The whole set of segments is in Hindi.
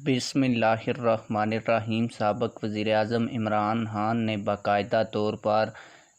बिस्मिल्लाहिर्रहमानिर्रहीम। साबिक़ वज़ीर-ए-आज़म इमरान खान ने बाकायदा तौर पर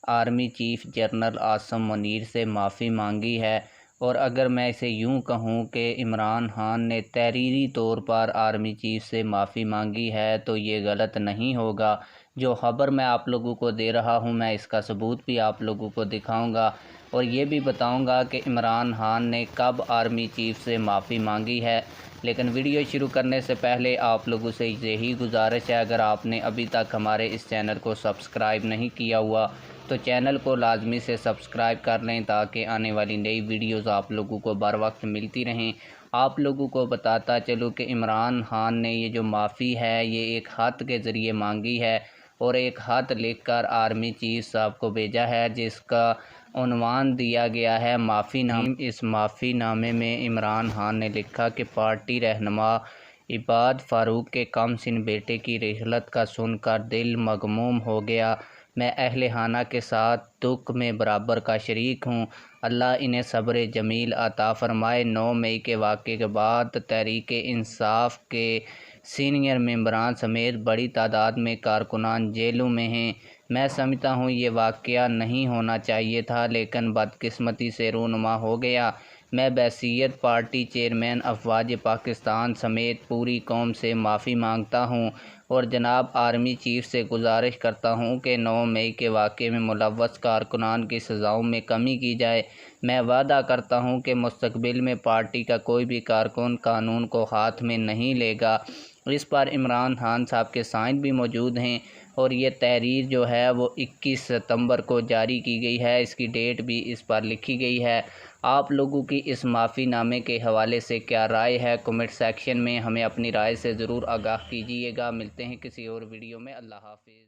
army chief general Asim Munir से माफ़ी मांगी है। और अगर मैं इसे यूँ कहूँ कि इमरान खान ने तहरीरी तौर पर आर्मी चीफ़ से माफ़ी मांगी है तो ये गलत नहीं होगा। जो ख़बर मैं आप लोगों को दे रहा हूँ मैं इसका सबूत भी आप लोगों को दिखाऊँगा और ये भी बताऊँगा कि इमरान खान ने कब आर्मी चीफ़ से माफ़ी मांगी है। लेकिन वीडियो शुरू करने से पहले आप लोगों से यही गुजारिश है, अगर आपने अभी तक हमारे इस चैनल को सब्सक्राइब नहीं किया हुआ तो चैनल को लाजमी से सब्सक्राइब कर लें ताकि आने वाली नई वीडियोज़ आप लोगों को बर वक्त मिलती रहें। आप लोगों को बताता चलूँ कि इमरान खान ने ये जो माफ़ी है ये एक ख़त के ज़रिए मांगी है और एक ख़त लिखकर आर्मी चीफ़ साहब को भेजा है जिसका उन्वान दिया गया है माफ़ीनामा। इस माफ़ीनामे में इमरान खान ने लिखा कि पार्टी रहनुमा इबाद फ़ारूक के कमसिन बेटे की रिहलत का सुनकर दिल मगमूम हो गया। मैं अहले खाना के साथ दुख में बराबर का शरीक हूँ। अल्लाह इन्हें सब्र जमील अता फ़रमाए। 9 मई के वाक़े के बाद तहरीक इंसाफ के सीनियर मेंबरान समेत बड़ी तादाद में कारकुनान जेलों में हैं। मैं समझता हूँ ये वाक़या नहीं होना चाहिए था लेकिन बदकिस्मती से रूनुमा हो गया। मैं बहसीयत पार्टी चेयरमैन अफवाज पाकिस्तान समेत पूरी कौम से माफ़ी मांगता हूँ और जनाब आर्मी चीफ़ से गुजारिश करता हूँ कि 9 मई के वाक़े में मुलव्वस कारकुनान की सज़ाओं में कमी की जाए। मैं वादा करता हूँ कि मुस्तक़बिल में पार्टी का कोई भी कारकुन कानून को हाथ में नहीं लेगा। इस पर इमरान खान साहब के साइन भी मौजूद हैं और ये तहरीर जो है वो 21 सितंबर को जारी की गई है। इसकी डेट भी इस पर लिखी गई है। आप लोगों की इस माफ़ीनामे के हवाले से क्या राय है? कमेंट सेक्शन में हमें अपनी राय से ज़रूर आगाह कीजिएगा। मिलते हैं किसी और वीडियो में। अल्लाह हाफ़िज़।